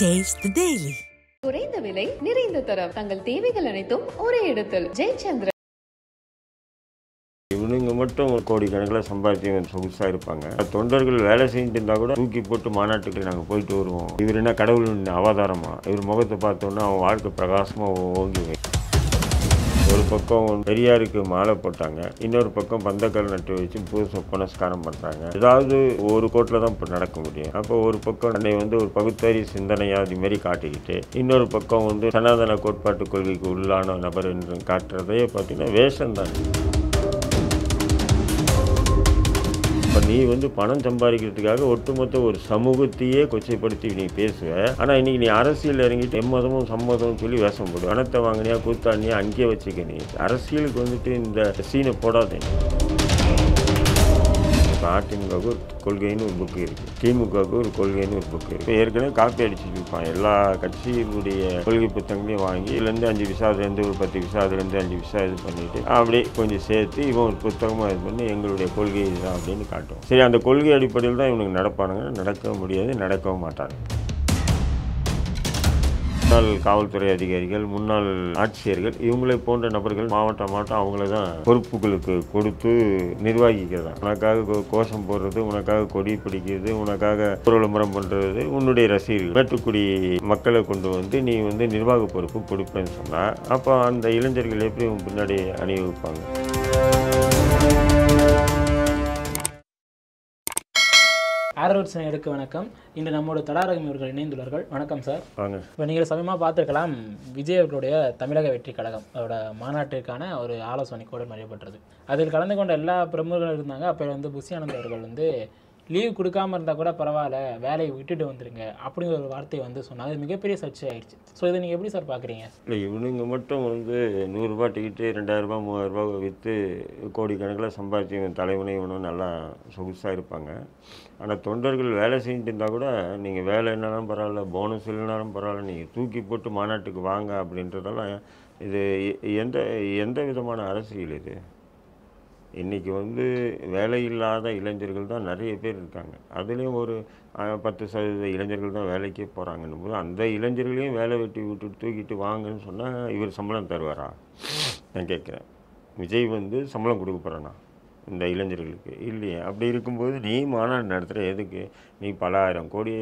Taste the Daily. குறைந்த விலை நிறைந்த தரம் தங்கள் தேவைகள் அனைத்தும் ஒரே இடத்தில் ஜெயச்சந்திரன். இவனுங்க மட்டும் கோடிக்கணக்கில் சம்பாதிச்சு சொகுசாக இருப்பாங்க. தொண்டர்கள் வேலை செஞ்சுட்டு இருந்தால் கூட தூக்கி போட்டு மாநாட்டுக்கு நாங்கள் போயிட்டு வருவோம். இவர் என்ன கடவுள் அவதாரமா? இவர் முகத்தை பார்த்தோன்னா அவன் வாழ்க்கை பிரகாசமாக ஓங்கி. ஒரு பக்கம் பெரியாருக்கு மாலை போட்டாங்க, இன்னொரு பக்கம் பந்தக்கால் நட்டு வச்சு புதுசு புனஸ்காரம் பண்ணுறாங்க. ஏதாவது ஒரு கோட்டில் தான் இப்போ நடக்க முடியும். அப்போ ஒரு பக்கம் என்னை ஒரு பகுத்தறி சிந்தனையாக இது மாரி காட்டிக்கிட்டு, இன்னொரு பக்கம் சனாதன கோட்பாட்டு கொள்கைக்கு உள்ளான நபர் என்று காட்டுறதே பார்த்தீங்கன்னா வேஷம் தான். இப்போ நீ பணம் சம்பாதிக்கிறதுக்காக ஒட்டுமொத்த ஒரு சமூகத்தையே கொச்சைப்படுத்தி நீ பேசுவ. ஆனால் இன்னைக்கு நீ அரசியல் இறங்கிட்டு எம்மதமும் சம்மதமும் சொல்லி வேஷம் போடு. பணத்தை வாங்கினியா கூத்தாடினியா அங்கேயே வச்சுக்க. நீ அரசியலுக்கு இந்த சீனை போடாதே. இப்போ அதிமுகவுக்கு ஒரு கொள்கைன்னு ஒரு புக்கு இருக்குது, திமுகவுக்கு ஒரு கொள்கைன்னு ஒரு புக்கு இருக்குது. ஏற்கனவே காப்பி அடிச்சுட்டு இருப்பான். எல்லா கட்சியினுடைய கொள்கை புத்தகங்களையும் வாங்கி இதுலேருந்து 5 விசா, அதுலேருந்து ஒரு 10 விசா, அதுலேருந்து 5 விசா இது பண்ணிவிட்டு அப்படியே கொஞ்சம் சேர்த்து இவன் ஒரு புத்தகமாக இது பண்ணி எங்களுடைய கொள்கை இதுதான் அப்படின்னு காட்டும். சரி, அந்த கொள்கை அடிப்படையில் தான் இவனுக்கு நடப்பானுங்க. நடக்க முடியாது, நடக்கவும் மாட்டாங்க. முன்னாள் காவல்துறை அதிகாரிகள், முன்னாள் ஆட்சியர்கள், இவங்களை போன்ற நபர்கள் மாவட்டம் அவங்கள தான் பொறுப்புகளுக்கு கொடுத்து நிர்வகிக்கிறதா. உனக்காக கோஷம் போடுறது, உனக்காக கொடி பிடிக்கிறது, உனக்காக விளம்பரம் பண்ணுறது உன்னுடைய ரசிகர்கள். மேட்டுக்குடி மக்களை கொண்டு நீ நிர்வாக பொறுப்பு கொடுப்பேன்னு சொன்னால் அப்போ அந்த இளைஞர்கள் எப்படி பின்னாடி அணிவிப்பாங்க? ஆரோட்ஸ் நேயர்களுக்கு வணக்கம். இன்று நம்மோட தடாரகம் இவர்கள் இணைந்துள்ளார்கள். வணக்கம் சார். வாங்க. இப்போ நீங்கள் சமயமாக பார்த்துருக்கலாம், விஜய் அவர்களுடைய தமிழக வெற்றி கழகம் அதோட மாநாட்டிற்கான ஒரு ஆலோசனை கூட நடைபெற்றது. அதில் கலந்து கொண்ட எல்லா பிரமுகர்களும் இருந்தாங்க. அப்போ புஷி ஆனந்த் அவர்கள் லீவ் கொடுக்காமல் இருந்தால் கூட பரவாயில்ல, வேலையை விட்டுட்டு வந்துருங்க அப்படிங்கிற ஒரு வார்த்தையை சொன்னாங்க. அது மிகப்பெரிய சர்ச்சை ஆயிடுச்சு. ஸோ இதை நீங்கள் எப்படி சார் பார்க்குறீங்க? இல்லை, இவனுங்க மட்டும் 100 ரூபா டிக்கெட்டு 2000 ரூபா 3000 ரூபா விற்று கோடிக்கணக்கில் சம்பாதிச்சு இவன் தலைவனை இவனும் நல்லா சொகுசாக இருப்பாங்க. ஆனால் தொண்டர்கள் வேலை செஞ்சுட்டு இருந்தால் கூட நீங்கள் வேலை இல்லைனாலும் பரவாயில்ல, போனஸ் இல்லைனாலும் பரவாயில்ல, நீங்கள் தூக்கி போட்டு மாநாட்டுக்கு வாங்க அப்படின்றதெல்லாம் இது எந்த விதமான அரசியல் இது? இன்றைக்கி வேலை இல்லாத இளைஞர்கள் தான் நிறைய பேர் இருக்காங்க. அதுலேயும் ஒரு 10% இளைஞர்கள் தான் வேலைக்கே போகிறாங்கன்னும் போது அந்த இளைஞர்களையும் வேலை வெட்டி விட்டுட்டு தூக்கிட்டு வாங்கன்னு சொன்னால் இவர் சம்பளம் தருவாரா? நான் கேட்குறேன். விஜய் சம்பளம் கொடுக்க போகிறானா இந்த இளைஞர்களுக்கு? இல்லையே. அப்படி இருக்கும்போது நீ மாநாடு நடத்துகிற எதுக்கு? நீ பல ஆயிரம் கோடியை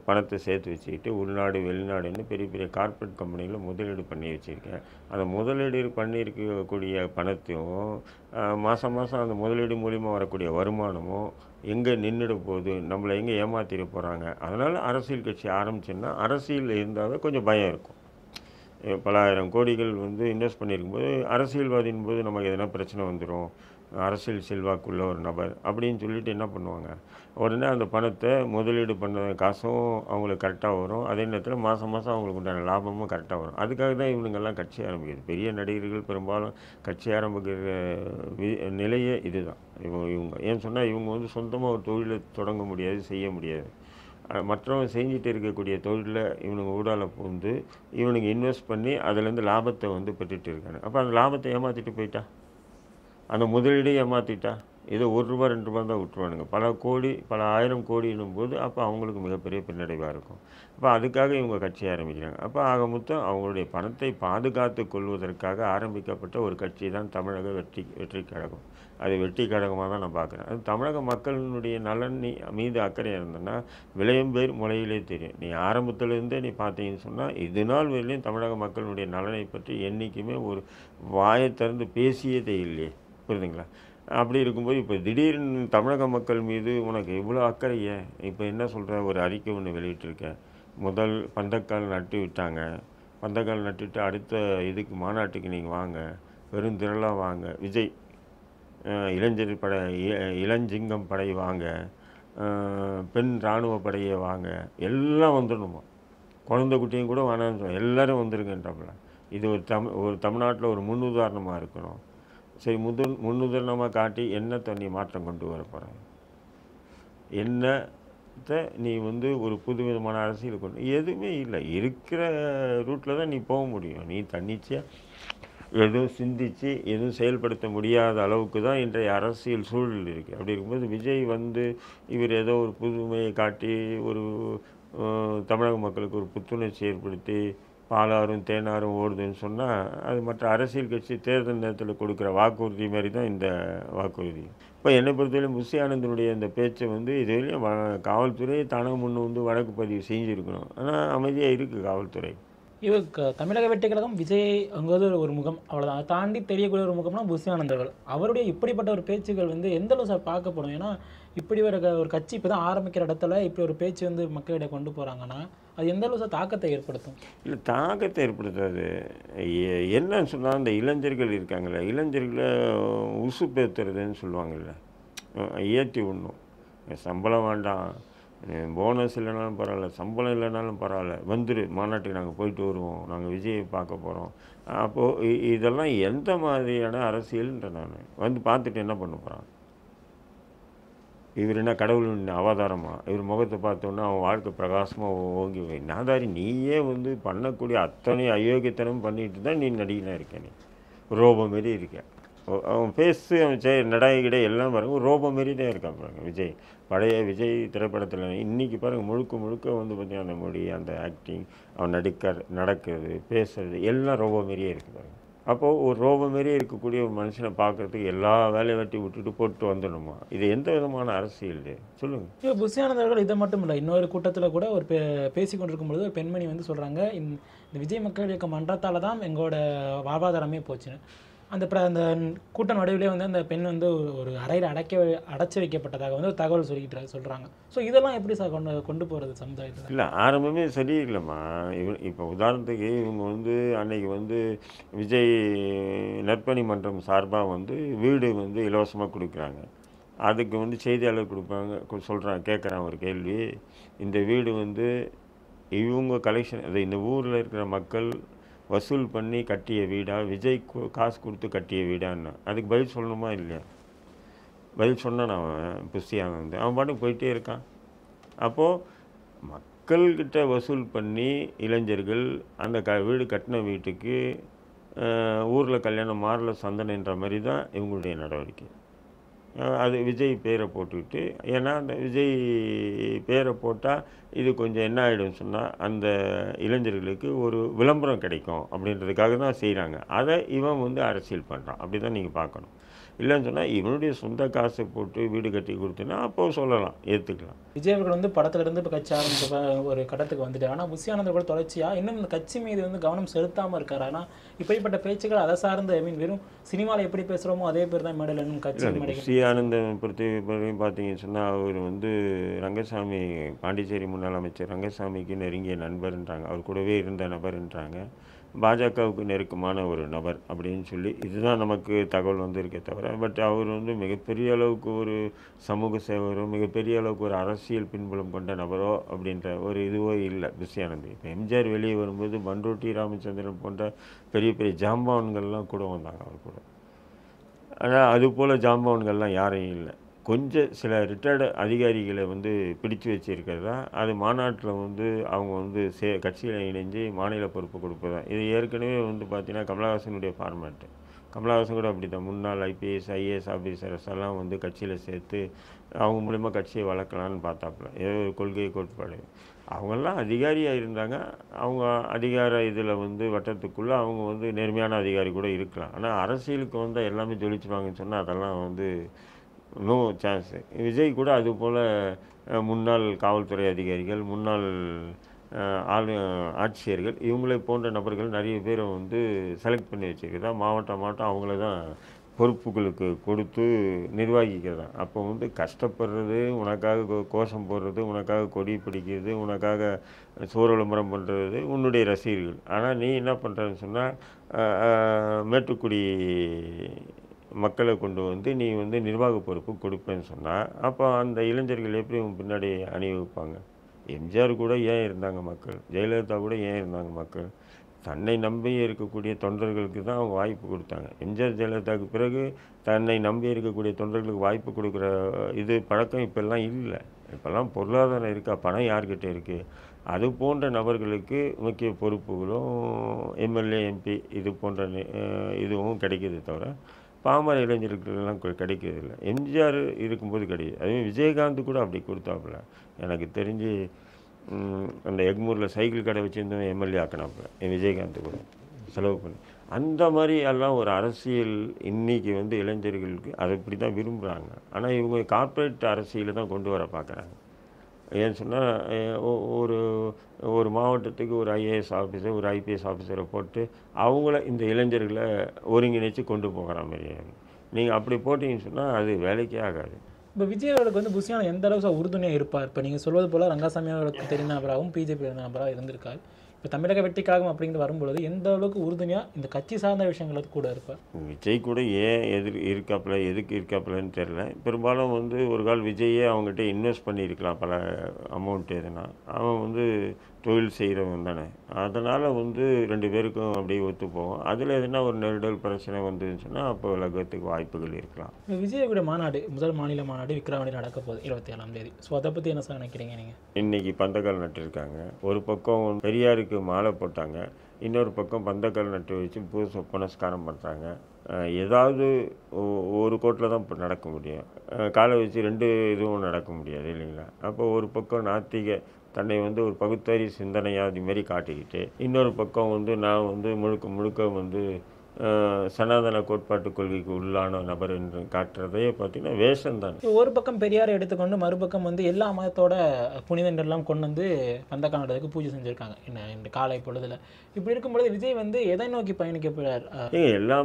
பணத்தை சேர்த்து வச்சுக்கிட்டு உள்நாடு வெளிநாடுன்னு பெரிய பெரிய கார்ப்பரேட் கம்பெனியில் முதலீடு பண்ணி வச்சுருக்கேன். அந்த முதலீடு பண்ணியிருக்கக்கூடிய பணத்தையும் மாதம் அந்த முதலீடு மூலிமா வரக்கூடிய வருமானமும் எங்கே நின்றுட போகுது? நம்மளை எங்கே ஏமாற்றிட போகிறாங்க? அதனால் அரசியல் கட்சி ஆரம்பிச்சுன்னா அரசியல் இருந்தாவே கொஞ்சம் பயம் இருக்கும். பல ஆயிரம் கோடிகள் இன்வெஸ்ட் பண்ணியிருக்கும்போது அரசியல்வாதின் போது நமக்கு எதனா பிரச்சனை வந்துடும், அரசியல் செல்வாக்குள்ள ஒரு நபர் அப்படின்னு சொல்லிட்டு என்ன பண்ணுவாங்க? உடனே அந்த பணத்தை முதலீடு பண்ண காசும் அவங்களுக்கு கரெக்டாக வரும். அதே நேரத்தில் மாதம் அவங்களுக்கு உண்டான லாபமும் கரெக்டாக வரும். அதுக்காக தான் இவனுங்கெல்லாம் கட்சி ஆரம்பிக்கிறது. பெரிய நடிகர்கள் பெரும்பாலும் கட்சி ஆரம்பிக்கிற நிலையே இதுதான். இவங்க ஏன்னு சொன்னால் இவங்க சொந்தமாக ஒரு தொழிலை தொடங்க முடியாது, செய்ய முடியாது. மற்றவங்க செஞ்சுட்டு இருக்கக்கூடிய தொழிலில் இவனுங்க ஊடால இவனுங்க இன்வெஸ்ட் பண்ணி அதுலேருந்து லாபத்தை பெற்றுட்டு இருக்காங்க. அப்போ அந்த லாபத்தை ஏமாற்றிட்டு போயிட்டா, அந்த முதலீடே ஏமாற்றிட்டா, ஏதோ 1 ரூபா 2 ரூபா தான் விட்டுருவானுங்க. பல கோடி பல ஆயிரம் கோடின்னும் போது அப்போ அவங்களுக்கு மிகப்பெரிய பின்னடைவாக இருக்கும். அப்போ அதுக்காக இவங்க கட்சி ஆரம்பிக்கிறாங்க. அப்போ ஆக மொத்தம் அவங்களுடைய பணத்தை பாதுகாத்து கொள்வதற்காக ஆரம்பிக்கப்பட்ட ஒரு கட்சி தான் தமிழக வெற்றி கழகம். அது வெற்றி கழகமாக தான் நான் பார்க்குறேன். அது தமிழக மக்களினுடைய நலன் மீது அக்கறையாக இருந்ததுன்னா விளையம்பேர் முளையிலே தெரியும். நீ ஆரம்பத்திலேருந்தே நீ பார்த்தீங்கன்னு சொன்னால் இது நாள் வரையிலையும் தமிழக மக்களினுடைய நலனை பற்றி என்றைக்குமே ஒரு வாயை திறந்து பேசியதே இல்லையே. புரியுதுங்களா? அப்படி இருக்கும்போது இப்போ திடீர்னு தமிழக மக்கள் மீது உனக்கு இவ்வளோ அக்கறையே? இப்போ என்ன சொல்கிற, ஒரு அறிக்கை ஒன்று வெளியிட்டிருக்கேன். முதல் பந்தக்கால் நட்டு விட்டாங்க, பந்தக்கால் நட்டுட்டு அடுத்த இதுக்கு மாநாட்டுக்கு நீங்கள் வாங்க, பெருந்திரளாக வாங்க, விஜய் இளைஞர் படை இளஞ்சிங்கம் படை வாங்க, பெண் இராணுவ படையை வாங்க, எல்லாம் வந்துடணுமா, குழந்தை குட்டியும் கூட வேணான்னு சொல்ல, எல்லோரும் வந்துருங்கன்றாப்புல. இது ஒரு தமிழ்நாட்டில் ஒரு முன்னுதாரணமாக இருக்கணும். சரி, முன்னுதாரணமாக காட்டி என்னத்தை நீ மாற்றம் கொண்டு வர போகிற? என்னத்தை நீ ஒரு புதுவிதமான அரசியல் கொண்டு எதுவுமே இல்லை. இருக்கிற ரூட்டில் தான் நீ போக முடியும். நீ தன்னிச்சையாக எதுவும் சிந்தித்து எதுவும் செயல்படுத்த முடியாத அளவுக்கு தான் இன்றைய அரசியல் சூழல் இருக்குது. அப்படி இருக்கும்போது விஜய் இவர் ஏதோ ஒரு புதுமையை காட்டி ஒரு தமிழக மக்களுக்கு ஒரு புத்துணர்ச்சி ஏற்படுத்தி பாலாறும் தேனாரும் ஓடுதுன்னு சொன்னால் அது மற்ற அரசியல் கட்சி தேர்தல் நேரத்தில் கொடுக்குற வாக்குறுதி மாதிரி தான் இந்த வாக்குறுதி. இப்போ என்னை பொறுத்தவரையும் புஷி ஆனந்தனுடைய இந்த பேச்சை வந்து இதுவரையும் காவல்துறை தானாக முன்னு வந்து வழக்கு பதிவு செஞ்சுருக்கணும். ஆனால் அமைதியாக இருக்குது காவல்துறை. தமிழக வெற்றி கழகம் விஜய் அங்கிறது ஒரு முகம், அவ்வளோதான். அதை தாண்டி தெரியக்கூடிய ஒரு முகம்னா புஷி ஆனந்தர்கள். அவருடைய இப்படிப்பட்ட ஒரு பேச்சுகள் வந்து எந்த அளவு சார் பார்க்கப்படும்? ஏன்னா இப்படி ஒரு கட்சி இப்போ தான் ஆரம்பிக்கிற இடத்துல இப்படி ஒரு பேச்சு வந்து மக்களிடையே கொண்டு போகிறாங்கன்னா அது எந்த அளவு சார் தாக்கத்தை ஏற்படுத்தும்? இல்லை, தாக்கத்தை ஏற்படுத்தாது. என்னன்னு சொன்னால் அந்த இளைஞர்கள் இருக்காங்கள்ல, இளைஞர்களை உசுப்பேத்துறதுன்னு சொல்லுவாங்கள்ல, ஏற்றி விடணும். சம்பளம் வேண்டாம், போனஸ் இல்லைனாலும் பரவாயில்ல, சம்பளம் இல்லைனாலும் பரவாயில்ல, வந்துரு மாநாட்டுக்கு நாங்கள் போயிட்டு வருவோம், நாங்கள் விஜயை பார்க்க போகிறோம். அப்போது இதெல்லாம் எந்த மாதிரியான அரசியல்ன்ற நான் வந்து பார்த்துட்டு என்ன பண்ண போகிறான்? இவர் என்ன கடவுளின் அவதாரமா? இவர் முகத்தை பார்த்தோன்னா அவன் வாழ்க்கை பிரகாசமாக ஓங்கி வை. நாதாரி, நீயே வந்து பண்ணக்கூடிய அத்தனை அயோக்கியத்தனம் பண்ணிட்டு தான் நீ நடிகனாக இருக்க. நீ ரோபம் மாரி இருக்க. அவன் பேசு, அவன் நடாய்கிட எல்லாம் பாருங்க ரோபம் மாரி தான் இருக்கான் பாருங்க விஜய். பழைய விஜய் திரைப்படத்தில் இன்றைக்கி பாருங்கள் முழுக்க வந்து பார்த்தீங்கன்னா அந்த மொழி, அந்த ஆக்டிங், அவன் நடக்கிறது, பேசுறது எல்லாம் ரோபம் மாரியே இருக்குது பாருங்க. அப்போது ஒரு ரோபம் மாரியே இருக்கக்கூடிய ஒரு மனுஷனை பார்க்குறதுக்கு எல்லா வேலையை வெட்டி விட்டுட்டு போட்டு வந்துடணுமா? இது எந்த விதமான அரசியல் சொல்லுங்கள்? இப்போ புஷி ஆனந்தர்கள் இதை மட்டும் இல்லை, இன்னொரு கூட்டத்தில் கூட ஒரு பேசி கொண்டிருக்கும்பொழுது ஒரு பெண்மணி வந்து சொல்கிறாங்க, இந்த விஜய் மக்கள் இயக்கம் மன்றத்தால் தான் எங்களோட வாழ்வாதாரமே போச்சுன்னு. அந்த கூட்ட நடுவிலே வந்து அந்த பெண் வந்து ஒரு அறையில் அடைச்சி வைக்கப்பட்டதாக வந்து ஒரு தகவல் சொல்கிறாங்க. ஸோ இதெல்லாம் எப்படி சார் கொண்டு போகிறது சமுதாயத்தில்? இல்லை, ஆரம்பமே சரியில்லைம்மா. இப்போ உதாரணத்துக்கு இவங்க வந்து அன்னைக்கு வந்து விஜய் நற்பணி மன்றம் சார்பாக வந்து வீடு வந்து இலவசமாக கொடுக்குறாங்க. அதுக்கு வந்து செய்தியாளர் சொல்கிறாங்க, கேட்குறாங்க ஒரு கேள்வி, இந்த வீடு வந்து இவங்க கலெக்ஷன், அது இந்த ஊரில் இருக்கிற மக்கள் வசூல் பண்ணி கட்டிய வீடா, விஜய் காசு கொடுத்து கட்டிய வீடான்னு அதுக்கு பதில் சொல்லணுமா இல்லையா? பதில் சொன்னான் அவன் புஷி ஆனந்த். அவன் பாட்டுக்கு போயிட்டே இருக்கான். அப்போது மக்கள்கிட்ட வசூல் பண்ணி இளைஞர்கள் அந்த வீடு கட்டின வீட்டுக்கு ஊரில் கல்யாணம் மாரில் சந்தனன்ற மாதிரி தான் இவங்களுடைய நடவடிக்கை. அது விஜய் பேரை போட்டுக்கிட்டு, ஏன்னா அந்த விஜய் பேரை போட்டால் இது கொஞ்சம் என்ன ஆகிடும்னு சொன்னால் அந்த இளைஞர்களுக்கு ஒரு விளம்பரம் கிடைக்கும் அப்படின்றதுக்காக தான் செய்கிறாங்க. அதை இவன் வந்து அரசியல் பண்ணுறான். அப்படி தான் நீங்கள் பார்க்கணும். இல்லைன்னு சொன்னால் இவனுடைய சொந்த காசை போட்டு வீடு கட்டி கொடுத்தனா அப்போது சொல்லலாம், ஏற்றுக்கலாம். விஜய் அவர்கள் வந்து படத்துலேருந்து இப்போ கட்சி ஆரம்பிச்ச ஒரு கடத்துக்கு வந்துட்டு, ஆனால் புஷி ஆனந்தர்கள் தொடர்ச்சியாக இன்னும் இந்த கட்சி மீது வந்து கவனம் செலுத்தாமல் இருக்காரு. ஆனால் இப்படிப்பட்ட பேச்சுகள் அதை சார்ந்து வெறும் சினிமாவில் எப்படி பேசுகிறோமோ அதே பேர் தான் மேடையில் இன்னும் கட்சி. புஷி ஆனந்தன் பொறுத்தவரையும் பார்த்தீங்கன்னு சொன்னால் அவர் வந்து ரங்கசாமி, பாண்டிச்சேரி முன்னாள் அமைச்சர் ரங்கசாமிக்கு நெருங்கிய நண்பர்ன்றாங்க, அவர் கூடவே இருந்த நபர்ன்றாங்க, பாஜகவுக்கு நெருக்கமான ஒரு நபர் அப்படின்னு சொல்லி இதுதான் நமக்கு தகவல் வந்திருக்கே தவிர, பட் அவர் வந்து மிகப்பெரிய அளவுக்கு ஒரு சமூக சேவரோ மிகப்பெரிய அளவுக்கு ஒரு அரசியல் பின்புலம் கொண்ட நபரோ அப்படின்ற ஒரு இதுவோ இல்லை புஷி ஆனந்த். இப்போ எம்ஜிஆர் வெளியே வரும்போது பண்ருட்டி ராமச்சந்திரன் போன்ற பெரிய பெரிய ஜாம்பவான்கள்லாம் கூட வந்தாங்க அவர் கூட. ஆனால் அதுபோல் ஜாம்பவான்கள்லாம் யாரையும் இல்லை. கொஞ்சம் சில ரிட்டையர்டு அதிகாரிகளை வந்து பிடிச்சு வச்சுருக்கிறதா, அது மாநாட்டில் வந்து அவங்க வந்து கட்சியில் இணைஞ்சு மாநில பொறுப்பு கொடுப்பதா. இது ஏற்கனவே வந்து பார்த்திங்கன்னா கமலஹாசனுடைய ஃபார்மேட்டு. கமலஹாசன் கூட அப்படி தான் முன்னாள் ஐபிஎஸ் ஐஏஎஸ் ஆஃபீஸர்ஸ் எல்லாம் வந்து கட்சியில் சேர்த்து அவங்க மூலிமா கட்சியை வளர்க்கலான்னு பார்த்தாப்புல. ஏதோ ஒரு கொள்கை கோட்பாடு. அவங்கெல்லாம் அதிகாரியாக இருந்தாங்க. அவங்க அதிகார இதில் வந்து வட்டத்துக்குள்ளே அவங்க வந்து நேர்மையான அதிகாரி கூட இருக்கலாம். ஆனால் அரசியலுக்கு வந்தால் எல்லாமே ஜொலிச்சுவாங்கன்னு சொன்னால் அதெல்லாம் வந்து நோ சான்ஸு. விஜய் கூட அதுபோல் முன்னாள் காவல்துறை அதிகாரிகள், முன்னாள் ஆட்சியர்கள், இவங்களை போன்ற நபர்கள் நிறைய பேரை வந்து செலக்ட் பண்ணி வச்சுருக்கிறதா, மாவட்டம் அவங்கள தான் பொறுப்புகளுக்கு கொடுத்து நிர்வகிக்கிறதா. அப்போ வந்து கஷ்டப்படுறது, உனக்காக கோஷம் போடுறது, உனக்காக கொடி பிடிக்கிறது, உனக்காக சோறு விளம்பரம் பண்ணுறது உன்னுடைய ரசிகர்கள். ஆனால் நீ என்ன பண்ணுறன்னு சொன்னால் மேட்டுக்குடி மக்களை கொண்டு வந்து நீ வந்து நிர்வாக பொறுப்பு கொடுப்பேன்னு சொன்னால் அப்போ அந்த இளைஞர்கள் எப்படி பின்னாடி அணிவகுப்பாங்க? எம்ஜிஆர் கூட ஏன் இருந்தாங்க மக்கள்? ஜெயலலிதா கூட ஏன் இருந்தாங்க மக்கள்? தன்னை நம்பி இருக்கக்கூடிய தொண்டர்களுக்கு தான் அவங்க வாய்ப்பு கொடுத்தாங்க. எம்ஜிஆர் ஜெயலலிதாவுக்கு பிறகு தன்னை நம்பி இருக்கக்கூடிய தொண்டர்களுக்கு வாய்ப்பு கொடுக்குற இது பழக்கம் இப்போல்லாம் இல்லை. இப்போல்லாம் பொருளாதாரம் இருக்கா, பணம் யார்கிட்ட இருக்குது? அது போன்ற நபர்களுக்கு முக்கிய பொறுப்புகளும் எம்எல்ஏ எம்பி இது போன்ற இதுவும் கிடைக்கிது தவிர பாமர இளைஞர்களுக்கெல்லாம் கிடைக்கிறது இல்லை. எம்ஜிஆர் இருக்கும்போது கிடையாது. அதுவும் விஜயகாந்த் கூட அப்படி கொடுத்தாப்புல. எனக்கு தெரிஞ்சு அந்த எக்மூரில் சைக்கிள் கடை வச்சுருந்தவன் எம்எல்ஏ ஆக்கினாப்புல விஜயகாந்த் கூட செலவு பண்ணி. அந்த மாதிரி எல்லாம் ஒரு அரசியல் இன்றைக்கி வந்து இளைஞர்களுக்கு அதை இப்படி தான் விரும்புகிறாங்க. ஆனால் இவங்க கார்ப்பரேட் அரசியலை தான் கொண்டு வர பார்க்குறாங்க. ஏன்னு சொன்னால் ஒரு ஒரு மாவட்டத்துக்கு ஒரு ஐஏஎஸ் ஆஃபீஸர் ஒரு ஐபிஎஸ் ஆஃபீஸரை போட்டு அவங்கள இந்த இளைஞர்களை ஒருங்கிணைச்சு கொண்டு போகிற மாதிரி. நீங்கள் அப்படி போட்டிங்கன்னு சொன்னால் அது வேலைக்கே ஆகாது. இப்போ விஜய் அவர்களுக்கு வந்து புஷியான எந்த அளவுக்கு உறுதுணையாக இருப்பார்? இப்போ நீங்கள் சொல்வது போல் ரங்கசாமி அவர்களுக்கு தெரிந்த நபராகவும் பிஜேபி இருந்த நபராக இருந்திருக்கார். இப்போ தமிழக வெற்றி கழகம் அப்படிங்கிறது வரும்பொழுது எந்த அளவுக்கு உறுதுணையாக இந்த கட்சி சார்ந்த விஷயங்களுக்கு கூட இருப்பார்? விஜய் கூட ஏன் இருக்காப்புல எதுக்கு இருக்காப்புலன்னு தெரில. பெரும்பாலும் வந்து ஒரு கால் விஜயே அவங்ககிட்ட இன்வெஸ்ட் பண்ணியிருக்கலாம் பல அமௌண்ட். எதுனா அவன் வந்து தொழில் செய்கிறவன் தானே, அதனால் வந்து 2 பேருக்கும் அப்படியே ஒத்து போகும். அதில் எதுனா ஒரு நெருடல் பிரச்சனை வந்துன்னு சொன்னால் அப்போ விலகத்துக்கு வாய்ப்புகள் இருக்கலாம். இப்போ விஜயோட மாநாடு முதல் மாநில மாநாடு விக்கிரவாண்டியில் நடக்க போகுது 27ஆம் தேதி. ஸோ அதை பற்றி என்ன சார் நினைக்கிறீங்க நீங்கள்? இன்றைக்கி பந்தக்கால் நட்டுருக்காங்க. ஒரு பக்கம் பெரியாருக்கு மாலை போட்டாங்க, இன்னொரு பக்கம் பந்தக்கால் நட்டு வச்சு பூச புனஸ்காரம் பண்ணுறாங்க. ஏதாவது ஒரு கோட்டில் தான் இப்போ நடக்க முடியும். காலை வச்சு 2 இதுவும் நடக்க முடியாது இல்லைங்களா? அப்போ ஒரு பக்கம் நாத்திக தன்னை வந்து ஒரு பகுத்தறி சிந்தனையாக அதுமாரி காட்டிக்கிட்டு, இன்னொரு பக்கம் வந்து நான் வந்து முழுக்க முழுக்க வந்து சனாதன கோட்பாட்டு கொள்கைக்கு உள்ளான நபர் என்று காட்டுறதே பார்த்தீங்கன்னா வேஷம் தான். ஒரு பக்கம் பெரியாரை எடுத்துக்கொண்டு மறுபக்கம் வந்து எல்லா மதத்தோட புனிதங்கள்லாம் கொண்டு வந்து பந்தக்கானத்துக்கு பூஜை செஞ்சுருக்காங்க இந்த காலை பொழுதுல. இப்படி இருக்கும்பொழுது விஜய் வந்து எதை நோக்கி பயணிக்க போகிறார்? எல்லா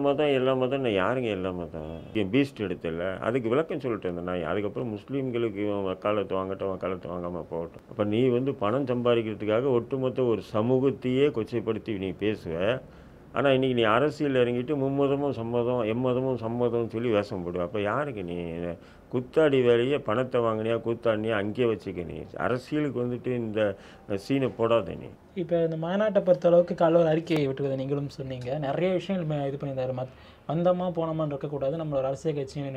மதம் யாருங்க எல்லா மதம்? பீஸ்ட் எடுத்துல அதுக்கு விளக்கம் சொல்லிட்டு இருந்தேன் நான். அதுக்கப்புறம் முஸ்லீம்களுக்கு வக்காலத்து வாங்கட்டும், வக்காலத்து வாங்காமல் போகட்டும். அப்போ நீ வந்து பணம் சம்பாதிக்கிறதுக்காக ஒட்டுமொத்த ஒரு சமூகத்தையே கொச்சைப்படுத்தி நீ பேசுவ. ஆனால் இன்றைக்கி நீ அரசியல் இறங்கிட்டு மும்மதமும் சம்மதம் எம்மதமும் சம்மதம்னு சொல்லி வேஷம் போடுவ. அப்போ யாருக்கு நீ குத்தாடி வேலையை பணத்தை வாங்கினியா கூத்தாடினியா அங்கேயே வச்சுக்க. நீ அரசியலுக்கு வந்துட்டு இந்த சீனை போடாத நீ. இப்போ இந்த மாநாட்டை பொறுத்தளவுக்கு காலைல ஒரு அறிக்கையை விட்டுருது, நீங்களும் சொன்னீங்க. நிறைய விஷயங்கள் இது பண்ணியிருந்தாரு. வந்தோமா போனோமான்னு இருக்கக்கூடாது, நம்ம ஒரு அரசியல் கட்சியை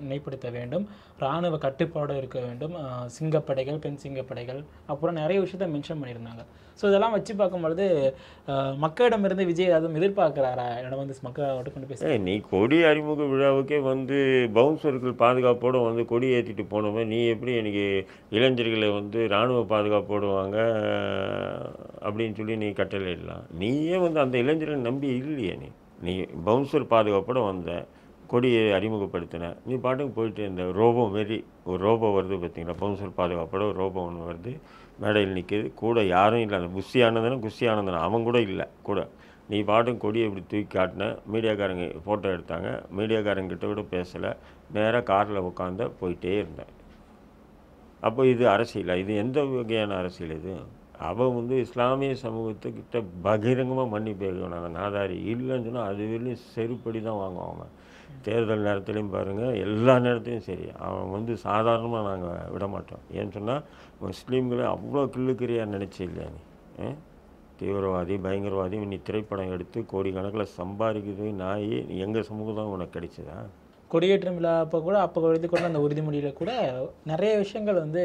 நிலைப்படுத்த வேண்டும், இராணுவ கட்டுப்பாடு இருக்க வேண்டும், சிங்கப்படைகள் பெண் சிங்கப்படைகள் அப்புறம் நிறைய விஷயத்த மென்ஷன் பண்ணியிருந்தாங்க. ஸோ இதெல்லாம் வச்சு பார்க்கும்பொழுது மக்களிடமிருந்து விஜய் ஏதாவது எதிர்பார்க்குறாரா? இடம் வந்து மக்களோட கொண்டு பேச நீ கொடி அறிமுக விழாவுக்கே வந்து பவுன்சர்கள் பாதுகாப்போடு வந்து கொடி ஏற்றிட்டு போனவன் நீ எப்படி எனக்கு இளைஞர்களை வந்து இராணுவ பாதுகாப்பு போடுவாங்க அப்படின்னு சொல்லி நீ கட்டளையிடலாம்? நீயே வந்து அந்த இளைஞர்களை நம்பி இல்லையே. நீ பவுன்சர் பாதுகாப்போடு வந்த, கொடியை அறிமுகப்படுத்தின, நீ பாட்டுக்கு போயிட்டு இந்த ரோபோ மாரி ஒரு ரோபோ வருது பார்த்தீங்களா? பவுன்சர் பாதுகாப்போட ஒரு ரோபோ ஒன்று வருது, மேடையில் நிற்கிது, கூட யாரும் இல்லை. அந்த குஷி ஆனந்தனா அவன் கூட இல்லை கூட. நீ பாட்டுக்கு கொடியை இப்படி தூக்கி காட்டின, மீடியாக்காரங்க ஃபோட்டோ எடுத்தாங்க, மீடியாக்காரங்கிட்ட கூட பேசலை, நேராக காரில் உட்காந்து போயிட்டே இருந்தேன். அப்போ இது அரசியலா? இது எந்த வகையான அரசியல் இது? அவன் வந்து இஸ்லாமிய சமூகத்துக்கிட்ட பகிரங்கமாக மன்னிப்பு கேட்கணும். அந்த நாதாரி இல்லைன்னு சொன்னால் அது வெளியும் செருப்படி தான் வாங்குவாங்க. தேர்தல் நேரத்துலையும் பாருங்கள், எல்லா நேரத்துலையும் சரி. அவன் வந்து சாதாரணமாக நாங்கள் விட மாட்டோம். ஏன்னு சொன்னால் முஸ்லீம்களை அவ்வளோ கிள்ளுக்கிறியாக நினச்சி இல்லையா நீ? தீவிரவாதி பயங்கரவாதி நீ திரைப்படம் எடுத்து கோடிக்கணக்கில் சம்பாதிக்குது நாய் எங்கள் சமூகம் தான் உனக்கு கிடைச்சதா? கொடியேற்றம் விழா அப்போ கூட எடுத்துக்கொண்டு அந்த உறுதிமொழியில் கூட நிறைய விஷயங்கள் வந்து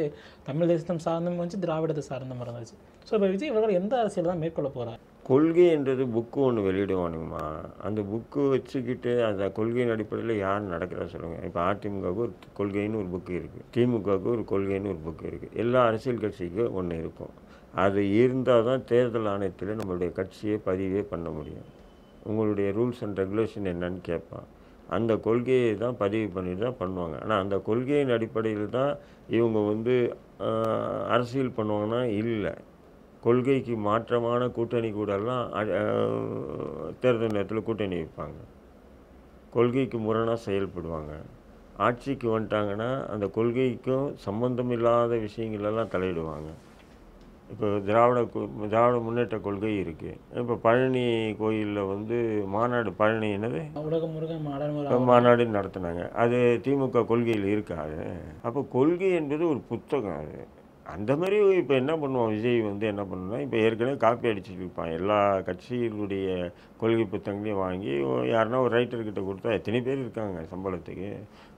தமிழ் தேசத்தம் சார்ந்தும் வந்துச்சு, திராவிடத்தை சார்ந்தும் இருந்துச்சு. ஸோ இப்போ விஜய் இவர்கள் எந்த அரசியல் தான் மேற்கொள்ள போகிறார்? கொள்கைன்றது புக்கு ஒன்று வெளியிடுவானுங்கம்மா. அந்த புக்கு வச்சுக்கிட்டு அந்த கொள்கையின் அடிப்படையில் யார் நடக்கிறா சொல்லுங்கள். இப்போ அதிமுகவுக்கு ஒரு கொள்கைன்னு ஒரு புக்கு இருக்குது, திமுகவுக்கு ஒரு கொள்கைன்னு ஒரு புக்கு இருக்குது, எல்லா அரசியல் கட்சிக்கும் ஒன்று இருக்கும். அது இருந்தால் தான் தேர்தல் ஆணையத்தில் நம்மளுடைய கட்சியை பதிவே பண்ண முடியும். உங்களுடைய ரூல்ஸ் அண்ட் ரெகுலேஷன் என்னன்னு கேட்பான். அந்த கொள்கையை தான் பதிவு பண்ணிட்டு தான் பண்ணுவாங்க. ஆனால் அந்த கொள்கையின் அடிப்படையில் தான் இவங்க வந்து அரசியல் பண்ணுவாங்கன்னா இல்லை. கொள்கைக்கு மாற்றமான கூட்டணி கூடலாம் தேர்தல் நேரத்தில் கூட்டணி வைப்பாங்க, கொள்கைக்கு முரணாக செயல்படுவாங்க. ஆட்சிக்கு வந்துட்டாங்கன்னா அந்த கொள்கைக்கும் சம்பந்தமில்லாத விஷயங்களெல்லாம் தலையிடுவாங்க. இப்போ திராவிட முன்னேற்ற கொள்கை இருக்குது. இப்போ பழனி கோயிலில் வந்து மாநாடு, பழனி என்னது மாநாடு நடத்தினாங்க. அது திமுக கொள்கையில் இருக்காது. அப்போ கொள்கை என்பது ஒரு புத்தகம். அது அந்த மாதிரி இப்போ என்ன பண்ணுவான் விஜய் வந்து என்ன பண்ணுன்னா, இப்போ ஏற்கனவே காப்பி அடிச்சுட்டு இருப்பான். எல்லா கட்சிகளுடைய கொள்கை புத்தகங்களையும் வாங்கி யாருன்னா ஒரு ரைட்டர்கிட்ட கொடுத்தா, எத்தனை பேர் இருக்காங்க சம்பளத்துக்கு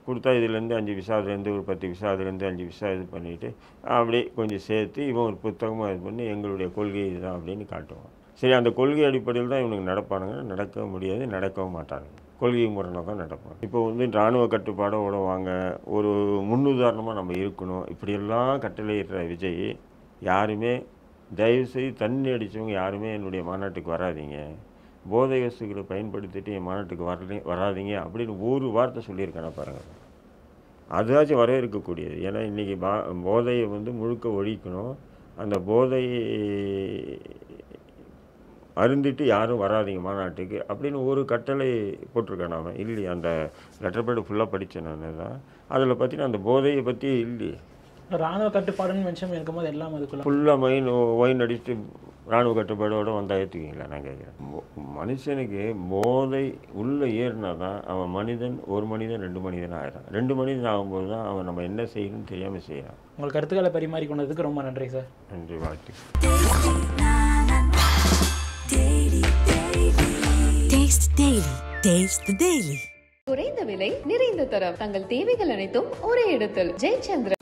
கொடுத்தா, இதுலேருந்து 5 விசா, அதுலேருந்து ஒரு 10 விசா, அதுலேருந்து 5 விசா இது பண்ணிவிட்டு அப்படியே கொஞ்சம் சேர்த்து இவன் ஒரு புத்தகமாக இது பண்ணி எங்களுடைய கொள்கை இதுதான் அப்படின்னு காட்டுவான். சரி, அந்த கொள்கை அடிப்படையில் தான் இவனுக்கு நடப்பானுங்க. நடக்க முடியாது, நடக்கவும் மாட்டானுங்க. கொள்கை முறையாக தான் நடப்பாங்க. இப்போ வந்து இராணுவ கட்டுப்பாடோட வாங்க, ஒரு முன்னுதாரணமாக நம்ம இருக்கணும், இப்படியெல்லாம் கட்டளையிடுற விஜய் யாருமே தயவுசெய்து தண்ணி அடித்தவங்க யாருமே என்னுடைய மாநாட்டுக்கு வராதீங்க, போதை வஸ்துக்களை பயன்படுத்திட்டு என் மாநாட்டுக்கு வராதீங்க அப்படின்னு ஒரு வார்த்தை சொல்லியிருக்கான பாருங்கள். அதுவாச்சும் வரவேற்கக்கூடியது. ஏன்னா இன்றைக்கி போதையை முழுக்க ஒழிக்கணும். அந்த போதை அருந்திட்டு யாரும் வராதிங்க மாநாட்டுக்கு அப்படின்னு ஒரு கட்டளை போட்டிருக்கேன். நாம் இல்லையே, அந்த லெட்டர் பேடு ஃபுல்லாக படித்தேன் நான் தான். அதில் பார்த்தீங்கன்னா அந்த போதையை பற்றி இல்லையே. ராணுவ கட்டுப்பாடுன்னு மென்ஷன் இருக்கும்போது எல்லாம் அதுக்குள்ள ஃபுல்லாக ஒயின் அடிச்சுட்டு இராணுவ கட்டுப்பாடோடு வந்தால் ஏற்றுக்குங்களா? நான் கேட்குறேன். மனுஷனுக்கு போதை உள்ளே ஏறினா தான் அவன் மனிதன், ஒரு மனிதன் 2 மனிதன் ஆகிறான். 2 மனிதன் ஆகும்போது தான் அவன் நம்ம என்ன செய்யணும்னு தெரியாமல் செய்கிறான். உங்கள் கருத்துக்களை பரிமாறிக்கொண்டதுக்கு ரொம்ப நன்றி சார். நன்றி, வாழ்த்து. குறைந்த விலை, நிறைந்த தரம், தங்கள் தேவைகள் அனைத்தும் ஒரே இடத்தில். ஜெயச்சந்திரன்.